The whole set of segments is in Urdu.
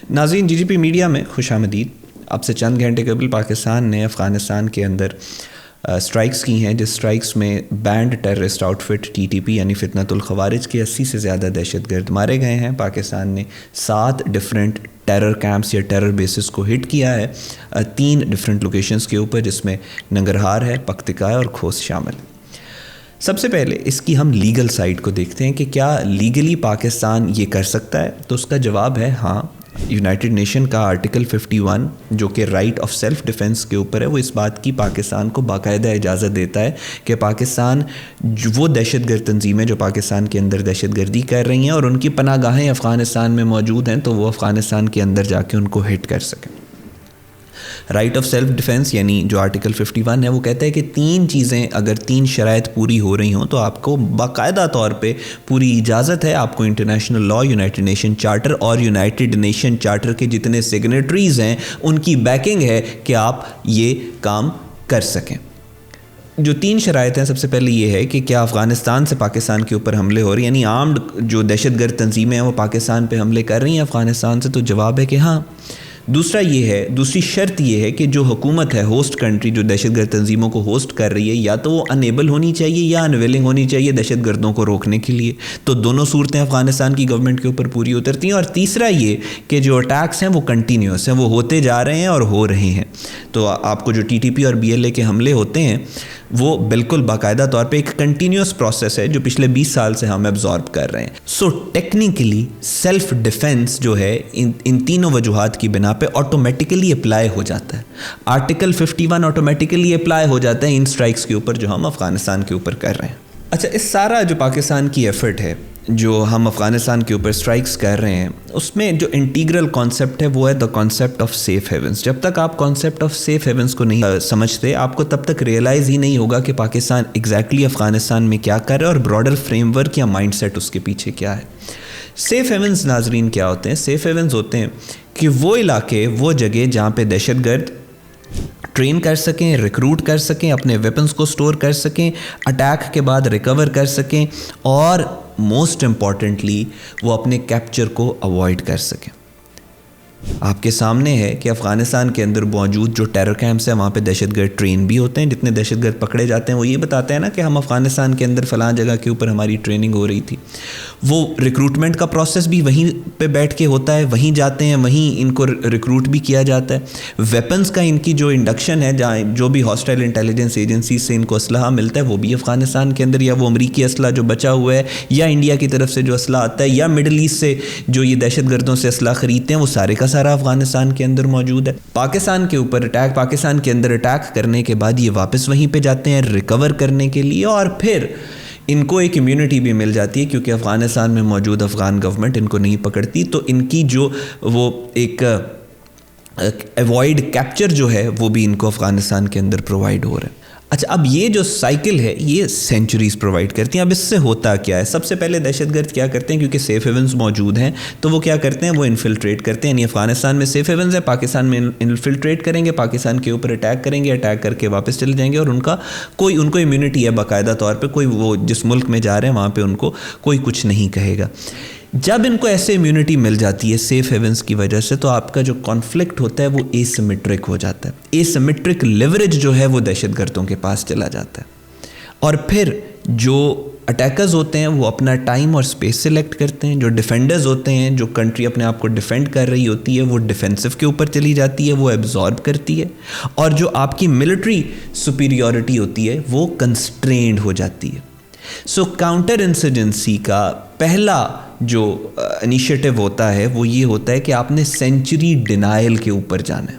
ناظرین، جی جی پی میڈیا میں خوش آمدید۔ اب سے چند گھنٹے قبل پاکستان نے افغانستان کے اندر سٹرائکس کی ہیں، جس سٹرائکس میں بینڈ ٹیررسٹ آؤٹ فٹ ٹی ٹی پی یعنی فتنۃ الخوارج کے 80 سے زیادہ دہشت گرد مارے گئے ہیں۔ پاکستان نے 7 ڈفرینٹ ٹیرر کیمپس یا ٹیرر بیسز کو ہٹ کیا ہے 3 ڈفرینٹ لوکیشنز کے اوپر، جس میں ننگرہار ہے، پکتیکا اور خوست شامل۔ سب سے پہلے اس کی ہم لیگل سائڈ کو دیکھتے ہیں کہ کیا لیگلی پاکستان یہ کر سکتا ہے، تو اس کا جواب ہے ہاں۔ یونائٹڈ نیشن کا آرٹیکل 51 جو کہ رائٹ آف سیلف ڈیفنس کے اوپر ہے، وہ اس بات کی پاکستان کو باقاعدہ اجازت دیتا ہے کہ پاکستان وہ دہشت گرد تنظیمیں جو پاکستان کے اندر دہشت گردی کر رہی ہیں اور ان کی پناہ گاہیں افغانستان میں موجود ہیں، تو وہ افغانستان کے اندر جا کے ان کو ہٹ کر سکیں۔ رائٹ آف سیلف ڈیفنس یعنی جو آرٹیکل 51 ہے، وہ کہتا ہے کہ 3 چیزیں اگر 3 شرائط پوری ہو رہی ہوں تو آپ کو باقاعدہ طور پہ پوری اجازت ہے، آپ کو international law, United nation charter اور یونائٹڈ نیشن چارٹر کے جتنے سگنیٹریز ہیں ان کی بیکنگ ہے کہ آپ یہ کام کر سکیں۔ جو 3 شرائط ہیں، سب سے پہلے یہ ہے کہ کیا افغانستان سے پاکستان کے اوپر حملے ہو رہے ہیں، یعنی آرمڈ جو دہشت گرد تنظیمیں ہیں وہ پاکستان پہ حملے کر رہی ہیں افغانستان سے، تو جواب ہے کہ ہاں۔ دوسری شرط یہ ہے کہ جو حکومت ہے، ہوسٹ کنٹری جو دہشت گرد تنظیموں کو ہوسٹ کر رہی ہے، یا تو وہ انیبل ہونی چاہیے یا انویلنگ ہونی چاہیے دہشت گردوں کو روکنے کے لیے، تو دونوں صورتیں افغانستان کی گورنمنٹ کے اوپر پوری اترتی ہیں۔ اور تیسرا یہ کہ جو اٹیکس ہیں وہ کنٹینیوس ہیں، وہ ہوتے جا رہے ہیں اور ہو رہے ہیں، تو آپ کو جو ٹی ٹی پی اور بی ایل اے کے حملے ہوتے ہیں وہ بالکل باقاعدہ طور پہ ایک کنٹینیوس پروسیس ہے جو پچھلے 20 سال سے ہم ایبزارب کر رہے ہیں۔ سو ٹیکنیکلی سیلف ڈیفنس جو ہے ان تینوں وجوہات کی بنا پہ آٹومیٹیکلی اپلائی ہو جاتا ہے۔ آرٹیکل 51 آٹومیٹیکلی اپلائی ہو جاتا ہے ان سٹرائکس کے اوپر جو ہم افغانستان کے اوپر کر رہے ہیں۔ اچھا، اس سارا جو پاکستان کی ایفرٹ ہے جو ہم افغانستان کے اوپر سٹرائکس کر رہے ہیں، اس میں جو انٹیگرل کانسیپٹ ہے وہ ہے the concept of safe havens. جب تک آپ کانسیپٹ آف سیف ہیونس کو نہیں سمجھتے، آپ کو تب تک ریئلائز ہی نہیں ہوگا کہ پاکستان ایگزیکٹلی افغانستان میں کیا کر رہا ہے اور براڈر فریم ورک یا مائنڈ سیٹ اس کے پیچھے کیا ہے۔ سیف ہیونس ناظرین کیا ہوتے ہیں؟ سیف ہیونس ہوتے ہیں کہ وہ علاقے، وہ جگہ جہاں پہ دہشت گرد ٹرین کر سکیں، ریکروٹ کر سکیں، اپنے ویپنز کو سٹور کر سکیں، اٹیک کے بعد ریکور کر سکیں، اور موسٹ امپورٹنٹلی وہ اپنے کیپچر کو اوائڈ کر سکیں۔ آپ کے سامنے ہے کہ افغانستان کے اندر موجود جو ٹیرر کیمپس ہیں وہاں پہ دہشت گرد ٹرین بھی ہوتے ہیں۔ جتنے دہشت گرد پکڑے جاتے ہیں وہ یہ بتاتے ہیں نا کہ ہم افغانستان کے اندر فلاں جگہ کے اوپر ہماری ٹریننگ ہو رہی تھی۔ وہ ریکروٹمنٹ کا پروسیس بھی وہیں پہ بیٹھ کے ہوتا ہے، وہیں جاتے ہیں، وہیں ان کو ریکروٹ بھی کیا جاتا ہے۔ ویپنز کا ان کی جو انڈکشن ہے، جہاں جو بھی ہاسٹائل انٹیلیجنس ایجنسی سے ان کو اسلحہ ملتا ہے وہ بھی افغانستان کے اندر، یا وہ امریکی اسلحہ جو بچا ہوا ہے، یا انڈیا کی طرف سے جو اسلحہ آتا ہے، یا مڈل ایسٹ سے جو یہ دہشت گردوں سے اسلحہ خریدتے ہیں، وہ سارے کا سارا افغانستان کے اندر موجود ہے۔ پاکستان کے اوپر اٹیک، پاکستان کے اندر اٹیک کرنے کے بعد یہ واپس وہیں پہ جاتے ہیں ریکور کرنے کے لیے، اور پھر ان کو ایک امیونٹی بھی مل جاتی ہے کیونکہ افغانستان میں موجود افغان گورنمنٹ ان کو نہیں پکڑتی، تو ان کی جو وہ ایک ایوائڈ کیپچر جو ہے وہ بھی ان کو افغانستان کے اندر پرووائڈ ہو رہا ہے۔ اچھا، اب یہ جو سائیکل ہے یہ سینچریز پرووائڈ کرتی ہیں۔ اب اس سے ہوتا کیا ہے؟ سب سے پہلے دہشت گرد کیا کرتے ہیں، کیونکہ سیف ہیونز موجود ہیں تو وہ کیا کرتے ہیں، وہ انفلٹریٹ کرتے ہیں، یعنی افغانستان میں سیف ہیونز ہے، پاکستان میں انفلٹریٹ کریں گے، پاکستان کے اوپر اٹیک کریں گے، اٹیک کر کے واپس چلے جائیں گے، اور ان کو امیونٹی ہے باقاعدہ طور پہ، کوئی وہ جس ملک میں جا رہے ہیں وہاں پہ ان کو کوئی کچھ نہیں کہے گا۔ جب ان کو ایسے امیونٹی مل جاتی ہے سیف ہیونز کی وجہ سے، تو آپ کا جو کانفلکٹ ہوتا ہے وہ اے سیمیٹرک ہو جاتا ہے۔ اے سیمیٹرک لیوریج جو ہے وہ دہشت گردوں کے پاس چلا جاتا ہے، اور پھر جو اٹیکرز ہوتے ہیں وہ اپنا ٹائم اور سپیس سلیکٹ کرتے ہیں، جو ڈیفینڈرز ہوتے ہیں، جو کنٹری اپنے آپ کو ڈیفینڈ کر رہی ہوتی ہے، وہ ڈیفینسو کے اوپر چلی جاتی ہے، وہ ایبزارب کرتی ہے، اور جو آپ کی ملٹری سپیریورٹی ہوتی ہے وہ کنسٹرینڈ ہو جاتی ہے۔ سو کاؤنٹر انسرجنسی کا پہلا جو انیشیٹو ہوتا ہے وہ یہ ہوتا ہے کہ آپ نے سینچری ڈینائل کے اوپر جانا ہے۔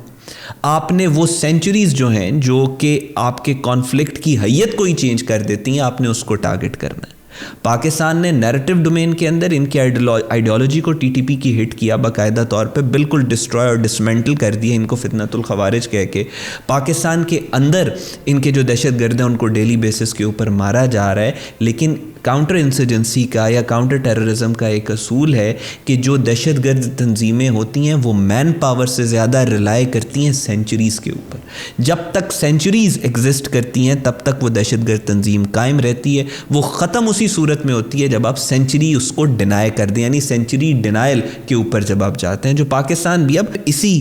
آپ نے وہ سینچریز جو ہیں جو کہ آپ کے کانفلکٹ کی حیت کو ہی چینج کر دیتی ہیں، آپ نے اس کو ٹارگٹ کرنا ہے۔ پاکستان نے نیریٹو ڈومین کے اندر ان کی آئیڈیالوجی کو ٹی ٹی پی کی ہٹ کیا، باقاعدہ طور پہ بالکل ڈسٹروائے اور ڈسمینٹل کر دیا ان کو فتنۃ الخوارج کہہ کے۔ پاکستان کے اندر ان کے جو دہشت گرد ہیں ان کو ڈیلی بیسس کے اوپر مارا جا رہا ہے، لیکن کاؤنٹر انسرجنسی کا یا کاؤنٹر ٹیررزم کا ایک اصول ہے کہ جو دہشت گرد تنظیمیں ہوتی ہیں وہ مین پاور سے زیادہ ریلائی کرتی ہیں سینچریز کے اوپر. جب تک سینچریز ایگزسٹ کرتی ہیں تب تک وہ دہشت گرد تنظیم قائم رہتی ہے. وہ ختم اسی صورت میں ہوتی ہے جب آپ سینچری اس کو ڈینائی کر دیں, یعنی سینچری ڈینائل کے اوپر جب آپ جاتے ہیں, جو پاکستان بھی اب اسی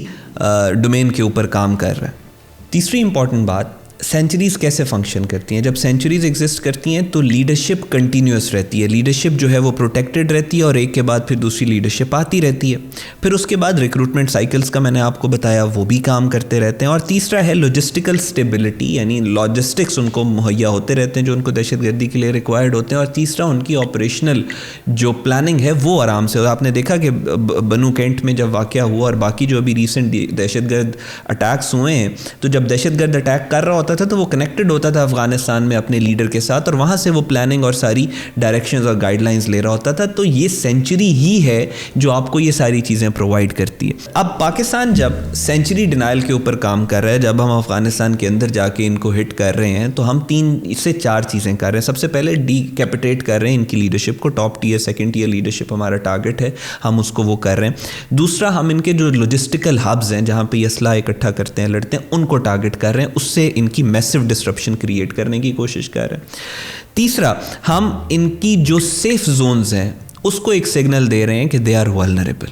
ڈومین کے اوپر کام کر رہا ہے. تیسری امپورٹنٹ بات, سینچریز کیسے فنکشن کرتی ہیں. جب سینچریز ایگزسٹ کرتی ہیں تو لیڈرشپ کنٹینیوس رہتی ہے, لیڈرشپ جو ہے وہ پروٹیکٹڈ رہتی ہے اور ایک کے بعد پھر دوسری لیڈرشپ آتی رہتی ہے. پھر اس کے بعد ریکروٹمنٹ سائیکلز کا میں نے آپ کو بتایا وہ بھی کام کرتے رہتے ہیں. اور تیسرا ہے لاجسٹیکل اسٹیبلٹی, یعنی لاجسٹکس ان کو مہیا ہوتے رہتے ہیں جو ان کو دہشت گردی کے لیے ریکوائرڈ ہوتے ہیں. اور تیسرا ان کی آپریشنل جو پلاننگ ہے وہ آرام سے. آپ نے دیکھا کہ بنو کینٹ میں جب واقعہ ہوا اور باقی جو ابھی ریسنٹ دہشت گرد اٹیکس ہوئے ہیں, تو جب دہشت گرد اٹیک کر رہا ہوتا تھا تو وہ کنیکٹڈ ہوتا تھا افغانستان میں اپنے لیڈر کے ساتھ, اور وہاں سے وہ پلاننگ اور ساری ڈائریکشنز اور گائیڈ لائنز لے رہا ہوتا تھا. تو یہ سینچری ہی ہے جو آپ کو یہ ساری چیزیں پرووائڈ کرتی ہے. اب پاکستان جب سینچری ڈینائل کے اوپر کام کر رہا ہے, جب ہم افغانستان کے اندر جا کے ان کو ہٹ کر رہے ہیں, تو ہم 3 سے 4 چیزیں کر رہے ہیں. سب سے پہلے ڈی کیپیٹیٹ کر رہے ہیں ان کی لیڈرشپ کو. Top tier second tier leadership ہمارا ٹارگٹ ہے, ہم اس کو وہ کر رہے ہیں. دوسرا, ہم ان کے جو لاجسٹیکل ہبز ہیں جہاں پہ یہ اسلحہ اکٹھا کرتے ہیں, لڑتے ہیں, ان کو ٹارگٹ کر رہے ہیں. اس سے ان کی میسو ڈسرپشن کریٹ کرنے کی کوشش کر رہے ہیں. تیسرا, ہم ان کی جو سیف زونز ہیں اس کو ایک سگنل دے رہے ہیں کہ دے آر ولنریبل,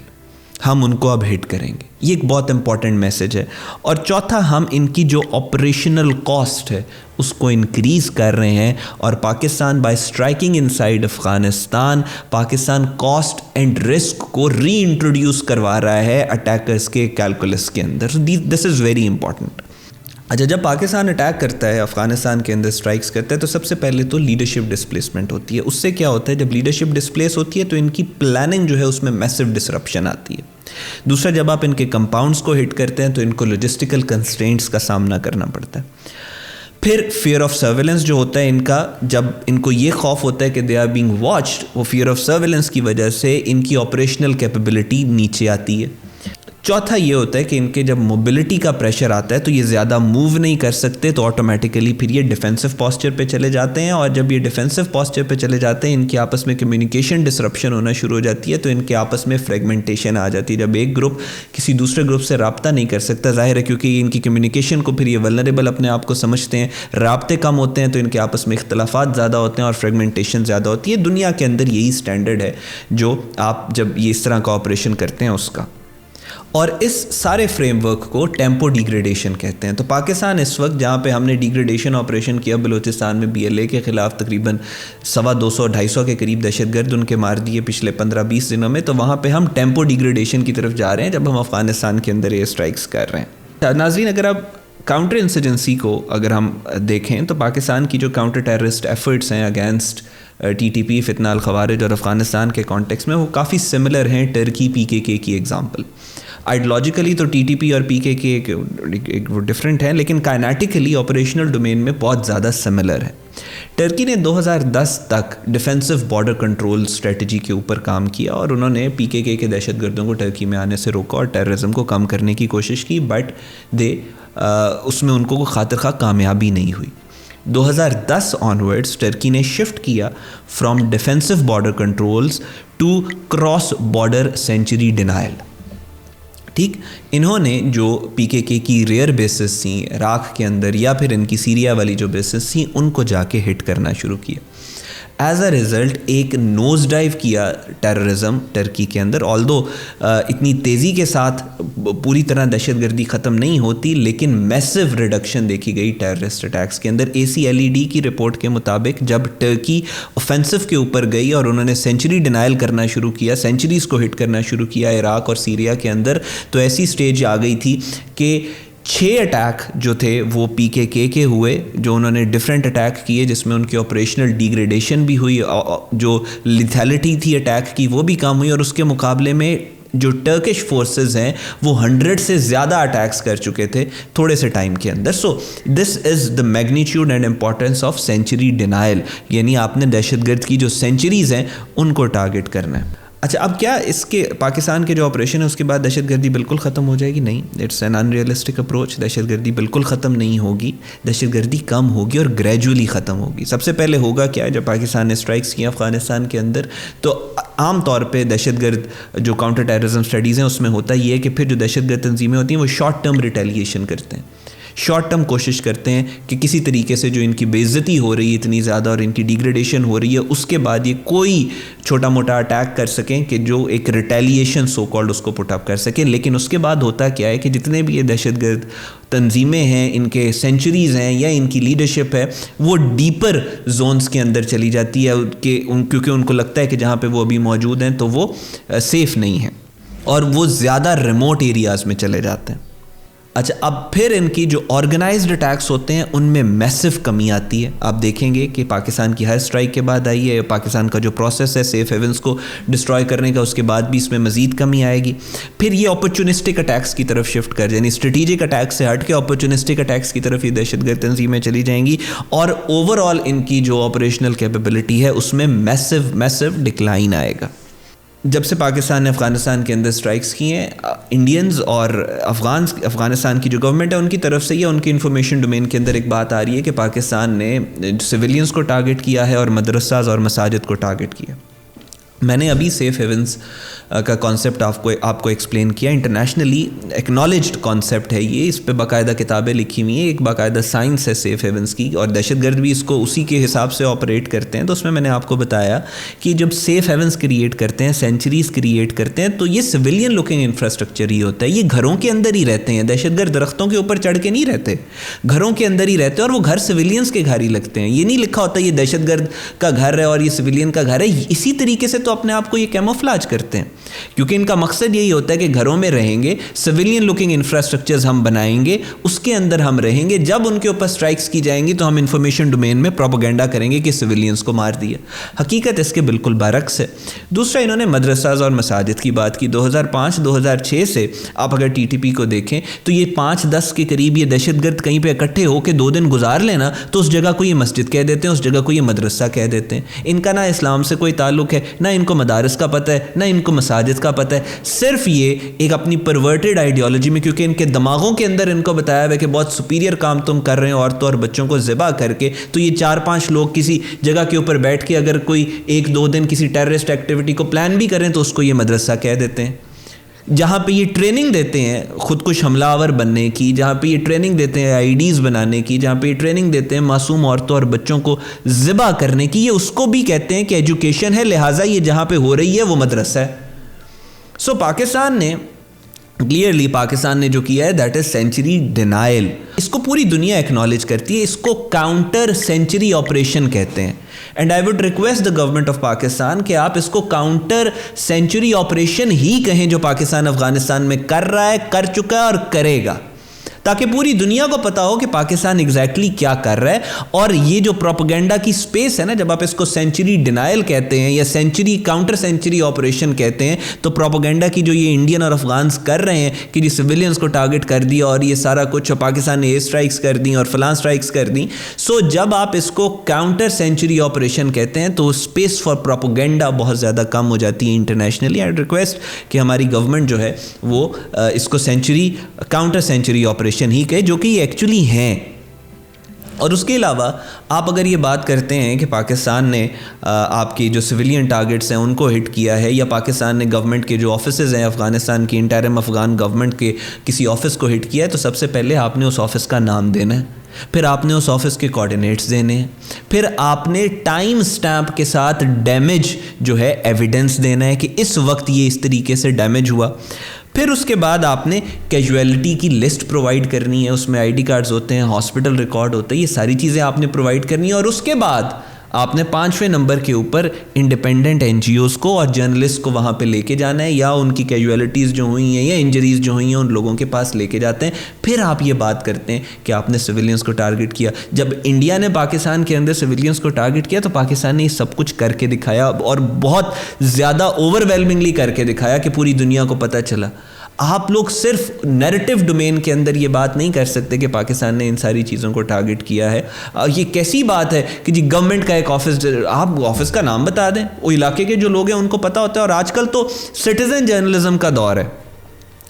ہم ان کو اب ہٹ کریں گے. یہ ایک بہت امپورٹنٹ میسج ہے. اور چوتھا, ہم ان کی جو آپریشنل کاسٹ ہے اس کو انکریز کر رہے ہیں, اور Pakistan by striking in side Afghanistan, Pakistan cost and risk کو ری انٹروڈیوس کروا رہا ہے اٹیکرز کے کیلکولس کے اندر. دس از ویری امپورٹنٹ. اچھا, جب پاکستان اٹیک کرتا ہے, افغانستان کے اندر اسٹرائکس کرتا ہے, تو سب سے پہلے تو لیڈرشپ ڈسپلیسمنٹ ہوتی ہے. اس سے کیا ہوتا ہے, جب لیڈرشپ ڈسپلیس ہوتی ہے تو ان کی پلاننگ جو ہے اس میں میسو ڈسرپشن آتی ہے. دوسرا, جب آپ ان کے کمپاؤنڈس کو ہٹ کرتے ہیں تو ان کو لاجسٹیکل کنسٹرینٹس کا سامنا کرنا پڑتا ہے. پھر فیئر آف سرویلنس جو ہوتا ہے ان کا, جب ان کو یہ خوف ہوتا ہے کہ دے آر بینگ واچڈ, وہ فیئر آف سرویلنس کی وجہ سے ان کی آپریشنل کیپیبلٹی نیچے آتی ہے. چوتھا یہ ہوتا ہے کہ ان کے جب موبلٹی کا پریشر آتا ہے تو یہ زیادہ موو نہیں کر سکتے, تو آٹومیٹیکلی پھر یہ ڈیفینسو پاسچر پہ چلے جاتے ہیں. اور جب یہ ڈیفینسو پاسچر پہ چلے جاتے ہیں, ان کے آپس میں کمیونیکیشن ڈسرپشن ہونا شروع ہو جاتی ہے, تو ان کے آپس میں فریگمنٹیشن آ جاتی ہے. جب ایک گروپ کسی دوسرے گروپ سے رابطہ نہیں کر سکتا, ظاہر ہے کیونکہ ان کی کمیونیکیشن کو پھر یہ ولنریبل اپنے آپ کو سمجھتے ہیں, رابطے کم ہوتے ہیں, تو ان کے آپس میں اختلافات زیادہ ہوتے ہیں اور فریگمنٹیشن زیادہ ہوتی ہے. دنیا کے اندر یہی سٹینڈرڈ ہے جو آپ جب یہ اس طرح کا آپریشن کرتے ہیں اس کا. اور اس سارے فریم ورک کو ٹیمپو ڈیگریڈیشن کہتے ہیں. تو پاکستان اس وقت جہاں پہ ہم نے ڈیگریڈیشن آپریشن کیا بلوچستان میں BLA کے خلاف, تقریباً 200-250 کے قریب دہشت گرد ان کے مار دیے پچھلے 15-20 دنوں میں, تو وہاں پہ ہم ٹیمپو ڈیگریڈیشن کی طرف جا رہے ہیں جب ہم افغانستان کے اندر یہ اسٹرائکس کر رہے ہیں. ناظرین, اگر آپ کاؤنٹر انسرجنسی کو اگر ہم دیکھیں تو پاکستان کی جو کاؤنٹر ٹیررسٹ ایفرٹس ہیں اگینسٹ TTP, فتنہ الخوارج اور افغانستان کے کانٹیکس میں, وہ کافی سملر ہیں ٹرکی PKK کی ایگزامپل. آئیڈیالوجیکلی تو TTP اور PKK ایک وہ ڈفرینٹ ہیں, لیکن کائنیٹیکلی آپریشنل ڈومین میں بہت زیادہ سملر ہے. ٹرکی نے 2010 تک ڈیفینسو بارڈر کنٹرول اسٹریٹجی کے اوپر کام کیا, اور انہوں نے PKK کے دہشت گردوں کو ٹرکی میں آنے سے روکا اور ٹیررزم کو کم کرنے کی کوشش کی, بٹ اس میں ان کو خاطر خواہ کامیابی نہیں ہوئی. 2010 آنورڈز ٹرکی نے شفٹ کیا from defensive border controls to cross border sanctuary denial. ٹھیک, انہوں نے جو PKK کی ریئر بیسز تھیں عراق کے اندر یا پھر ان کی سیریا والی جو بیسز تھیں, ان کو جا کے ہٹ کرنا شروع کیا. ایز اے ریزلٹ ایک نوز ڈائیو کیا ٹیررزم ٹرکی کے اندر. آلدو اتنی تیزی کے ساتھ پوری طرح دہشت گردی ختم نہیں ہوتی, لیکن میسو ریڈکشن دیکھی گئی ٹیررسٹ اٹیکس کے اندر. ACLED کی رپورٹ کے مطابق جب ٹرکی اوفینسو کے اوپر گئی اور انہوں نے سینچری ڈینائل کرنا شروع کیا, سینچریز کو ہٹ کرنا شروع کیا عراق اور سیریا کے اندر, تو ایسی سٹیج آ گئی تھی کہ 6 اٹیک جو تھے وہ PKK کے ہوئے, جو انہوں نے ڈفرینٹ اٹیک کیے جس میں ان کی آپریشنل ڈیگریڈیشن بھی ہوئی, جو لیتھیلٹی تھی اٹیک کی وہ بھی کم ہوئی, اور اس کے مقابلے میں جو ٹرکش فورسز ہیں وہ 100 سے زیادہ اٹیکس کر چکے تھے تھوڑے سے ٹائم کے اندر. So this is the magnitude and importance of sanctuary denial, یعنی آپ نے دہشت گرد کی جو سینچریز ہیں ان کو ٹارگٹ کرنا ہے. اچھا اب کیا اس کے پاکستان کے جو آپریشن ہے اس کے بعد دہشت گردی بالکل ختم ہو جائے گی؟ نہیں، it's an unrealistic approach. دہشت گردی بالکل ختم نہیں ہوگی، دہشت گردی کم ہوگی اور گریجولی ختم ہوگی. سب سے پہلے ہوگا کیا، جب پاکستان نے اسٹرائکس کیا افغانستان کے اندر تو عام طور پہ دہشت گرد جو کاؤنٹر ٹیررزم اسٹڈیز ہیں اس میں ہوتا یہ ہے کہ پھر جو دہشت گرد تنظیمیں ہوتی ہیں وہ شارٹ ٹرم ریٹیلیشن کرتے ہیں، شارٹ ٹرم کوشش کرتے ہیں کہ کسی طریقے سے جو ان کی بے عزتی ہو رہی ہے اتنی زیادہ اور ان کی ڈیگریڈیشن ہو رہی ہے اس کے بعد یہ کوئی چھوٹا موٹا اٹیک کر سکیں کہ جو ایک ریٹیلیشن سو کالڈ اس کو پٹ اپ کر سکیں. لیکن اس کے بعد ہوتا کیا ہے کہ جتنے بھی یہ دہشت گرد تنظیمیں ہیں ان کے سینچریز ہیں یا ان کی لیڈرشپ ہے وہ ڈیپر زونز کے اندر چلی جاتی ہے کیونکہ ان کو لگتا ہے کہ جہاں پہ وہ ابھی موجود ہیں تو وہ سیف نہیں ہیں اور وہ زیادہ ریموٹ ایریاز میں چلے جاتے ہیں. اچھا اب پھر ان کی جو آرگنائزڈ اٹیکس ہوتے ہیں ان میں میسو کمی آتی ہے. آپ دیکھیں گے کہ پاکستان کی ہر سٹرائک کے بعد آئی ہے، پاکستان کا جو پروسیس ہے سیف ہیونز کو ڈسٹروائے کرنے کا اس کے بعد بھی اس میں مزید کمی آئے گی. پھر یہ اپرچونسٹک اٹیکس کی طرف شفٹ کر یعنی اسٹریٹجک اٹیکس سے ہٹ کے اپرچونسٹک اٹیکس کی طرف یہ دہشت گرد تنظیمیں چلی جائیں گی اور اوور آل ان کی جو آپریشنل کیپیبلٹی ہے اس میں میسو ڈکلائن آئے گا. جب سے پاکستان نے افغانستان کے اندر اسٹرائکس کی ہیں انڈینز اور افغانستان کی جو گورنمنٹ ہے ان کی طرف سے یہ ان کی انفارمیشن ڈومین کے اندر ایک بات آ رہی ہے کہ پاکستان نے سویلینز کو ٹارگٹ کیا ہے اور مدرساز اور مساجد کو ٹارگٹ کیا. میں نے ابھی سیف ہیونز کا کانسیپٹ آپ کو ایکسپلین کیا. انٹرنیشنلی ایکنالجڈ کانسیپٹ ہے یہ، اس پہ باقاعدہ کتابیں لکھی ہوئی ہیں، ایک باقاعدہ سائنس ہے سیف ہیونز کی اور دہشت گرد بھی اس کو اسی کے حساب سے آپریٹ کرتے ہیں. تو اس میں نے آپ کو بتایا کہ جب سیف ہیونز کریٹ کرتے ہیں، سینچریز کریٹ کرتے ہیں تو یہ سویلین لوکنگ انفراسٹرکچر ہی ہوتا ہے. یہ گھروں کے اندر ہی رہتے ہیں، دہشت گرد درختوں کے اوپر چڑھ کے نہیں رہتے، گھروں کے اندر ہی رہتے ہیں اور وہ گھر سویلینز کے گھر ہی لگتے ہیں. یہ نہیں لکھا ہوتا یہ دہشت گرد کا گھر ہے اور یہ سویلین کا گھر ہے. اسی طریقے سے تو اپنے آپ کو یہ کیموفلاج کرتے ہیں کیونکہ ان کا مقصد یہی ہوتا ہے کہ گھروں میں رہیں گے، سویلین لوکنگ انفراسٹرکچرز ہم بنائیں گے، اس کے اندر ہم رہیں گے. جب ان کے اوپر سٹرائکس کی جائیں گی تو ہم انفارمیشن ڈومین میں پروپیگنڈا کریں گے کہ سویلینز کو مار دیا. حقیقت اس کے بالکل برعکس ہے. دوسرا انہوں نے مدرساز اور مساجد کی بات کی. 2005-2006 سے آپ اگر ٹی ٹی پی کو دیکھیں تو یہ 5-10 کے قریب یہ دہشت گرد کہیں پہ اکٹھے ہو کے 2 دن گزار لینا تو اس جگہ کو یہ مسجد کہہ دیتے ہیں، اس جگہ کو یہ مدرسہ کہہ دیتے ہیں. ان کا نہ اسلام سے کوئی تعلق ہے، نہ ان کو مدارس کا پتہ ہے، نہ ان کو مساجد کا پتہ ہے. صرف یہ ایک اپنی پرورٹڈ آئیڈیالوجی میں کیونکہ ان کے دماغوں کے اندر ان کو بتایا ہوا ہے کہ بہت سپیریئر کام تم کر رہے ہیں عورتوں اور بچوں کو ذبح کر کے، تو یہ 4-5 لوگ کسی جگہ کے اوپر بیٹھ کے اگر کوئی 1-2 دن کسی ٹیررسٹ ایکٹیویٹی کو پلان بھی کریں تو اس کو یہ مدرسہ کہہ دیتے ہیں. جہاں پہ یہ ٹریننگ دیتے ہیں خود کش حملہ آور بننے کی، جہاں پہ یہ ٹریننگ دیتے ہیں آئی ڈیز بنانے کی، جہاں پہ یہ ٹریننگ دیتے ہیں معصوم عورتوں اور بچوں کو ذبح کرنے کی، یہ اس کو بھی کہتے ہیں کہ ایجوکیشن ہے، لہٰذا یہ جہاں پہ ہو رہی ہے وہ مدرسہ ہے. سو پاکستان نے کلیئرلی پاکستان نے جو کیا ہے دیٹ از سینچری ڈینائل. اس کو پوری دنیا ایکنالج کرتی ہے، اس کو کاؤنٹر سینچری آپریشن کہتے ہیں. And I would request the government of Pakistan کہ آپ اس کو کاؤنٹر سینچری آپریشن ہی کہیں جو پاکستان افغانستان میں کر رہا ہے، کر چکا ہے اور کرے گا، تاکہ پوری دنیا کو پتا ہو کہ پاکستان ایگزیکٹلی کیا کر رہا ہے. اور یہ جو پروپیگنڈا کی سپیس ہے نا، جب آپ اس کو سینچری ڈینائل کہتے ہیں یا سینچری کاؤنٹر سینچری آپریشن کہتے ہیں تو پروپیگنڈا کی جو یہ انڈین اور افغانز کر رہے ہیں کہ یہ سویلینز کو ٹارگٹ کر دیا اور یہ سارا کچھ پاکستان نے ایر اسٹرائکس کر دیں اور فلاں اسٹرائکس کر دیں. سو جب آپ اس کو کاؤنٹر سینچری آپریشن کہتے ہیں تو اسپیس فار پروپیگنڈا بہت زیادہ کم ہو جاتی ہے انٹرنیشنلی. آئی ریکویسٹ کہ ہماری گورنمنٹ جو ہے وہ اس کو سینچری کاؤنٹر سینچری آپریشن ہی کہے، جو کہ یہ ایکچولی ہیں. اور اس کے علاوہ آپ اگر یہ بات کرتے ہیں کہ پاکستان نے آپ کی جو سویلین ٹارگٹس ہیں ان کو ہٹ کیا ہے یا پاکستان نے گورنمنٹ کے جو آفیسز ہیں افغانستان کی انٹرم افغان گورنمنٹ کے کسی آفس کو ہٹ کیا ہے، تو سب سے پہلے آپ نے اس آفس کا نام دینا ہے، پھر آپ نے اس آفس کے کوآرڈینیٹس دینے ہیں، پھر آپ نے ٹائم سٹیمپ کے ساتھ ڈیمیج جو ہے ایویڈنس دینا ہے کہ اس وقت یہ اس طریقے سے ڈیمیج ہوا. پھر اس کے بعد آپ نے کیجویلٹی کی لسٹ پرووائڈ کرنی ہے، اس میں آئی ڈی کارڈز ہوتے ہیں، ہاسپٹل ریکارڈ ہوتا ہے، یہ ساری چیزیں آپ نے پرووائڈ کرنی ہے. اور اس کے بعد آپ نے 5ویں نمبر کے اوپر انڈیپینڈنٹ این جی اوز کو اور جرنلسٹ کو وہاں پہ لے کے جانا ہے، یا ان کی کیجویلٹیز جو ہوئی ہیں یا انجریز جو ہوئی ہیں ان لوگوں کے پاس لے کے جاتے ہیں. پھر آپ یہ بات کرتے ہیں کہ آپ نے سویلینز کو ٹارگٹ کیا. جب انڈیا نے پاکستان کے اندر سویلینز کو ٹارگٹ کیا تو پاکستان نے یہ سب کچھ کر کے دکھایا اور بہت زیادہ اوور ویلمنگلی کر کے دکھایا کہ پوری دنیا کو پتہ چلا. آپ لوگ صرف نیریٹو ڈومین کے اندر یہ بات نہیں کر سکتے کہ پاکستان نے ان ساری چیزوں کو ٹارگٹ کیا ہے. یہ کیسی بات ہے کہ جی گورنمنٹ کا ایک آفس, آپ آفس کا نام بتا دیں, وہ علاقے کے جو لوگ ہیں ان کو پتہ ہوتا ہے. اور آج کل تو سٹیزن جرنلزم کا دور ہے,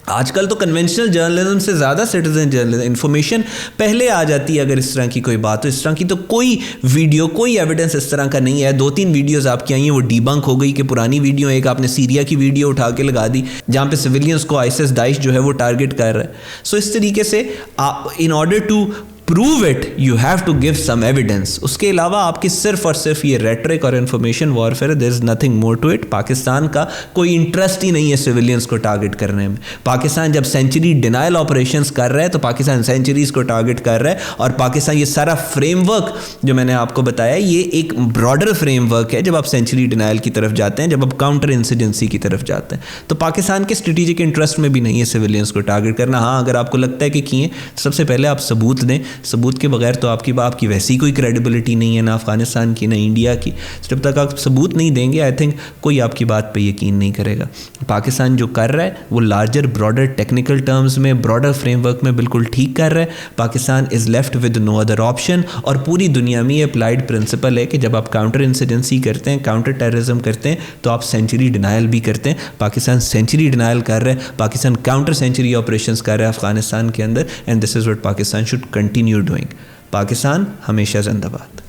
آج کل تو کنونشنل جرنلزم سے زیادہ سٹیزن جرنلزم, انفارمیشن پہلے آ جاتی ہے اگر اس طرح کی کوئی بات ہو. اس طرح کی تو کوئی ویڈیو, کوئی ایویڈنس اس طرح کا نہیں ہے. 2-3 ویڈیوز آپ کی آئی ہیں وہ ڈی بنک ہو گئی کہ پرانی ویڈیو, ایک آپ نے سیریا کی ویڈیو اٹھا کے لگا دی جہاں پہ سویلینز کو آئسس داعش جو ہے وہ ٹارگٹ کر رہا ہے. سو اس طریقے سے in order to prove it you have to give some evidence. اس کے علاوہ آپ کی صرف اور صرف یہ ریٹرک اور information warfare, there is nothing more to it. Pakistan کا کوئی انٹرسٹ ہی نہیں ہے سویلینز کو ٹارگٹ کرنے میں. پاکستان جب سینچری ڈینائل آپریشنز کر رہا ہے تو پاکستان سینچریز کو ٹارگٹ کر رہا ہے. اور پاکستان یہ سارا فریم ورک جو میں نے آپ کو بتایا یہ ایک براڈر فریم ورک ہے. جب آپ سینچری ڈینائل کی طرف جاتے ہیں, جب آپ کاؤنٹر انسیڈنسی کی طرف جاتے ہیں, تو پاکستان کے اسٹریٹجک انٹرسٹ میں بھی نہیں ہے سویلینز کو ٹارگٹ کرنا. ہاں اگر آپ کو لگتا ہے کہ کیے, سب سے پہلے آپ ثبوت دیں. ثبوت کے بغیر تو آپ کی ویسی کوئی کریڈیبلٹی نہیں ہے, نہ افغانستان کی نہ انڈیا کی. جب تک آپ ثبوت نہیں دیں گے آئی تھنک کوئی آپ کی بات پہ یقین نہیں کرے گا. پاکستان جو کر رہا ہے وہ لارجر براڈر ٹیکنیکل ٹرمز میں, براڈر فریم ورک میں بالکل ٹھیک کر رہا ہے. Pakistan is left with no other option. اور پوری دنیا میں یہ اپلائڈ پرنسپل ہے کہ جب آپ کاؤنٹر انسیڈنسی کرتے ہیں, کاؤنٹر ٹیررزم کرتے ہیں, تو آپ سینچری ڈینائل بھی کرتے ہیں. پاکستان سینچری ڈینائل کر رہا ہے, پاکستان کاؤنٹر سینچری آپریشنز کر رہا ہے افغانستان کے اندر, and this is what Pakistan should continue doing. Pakistan ہمیشہ زندہ باد.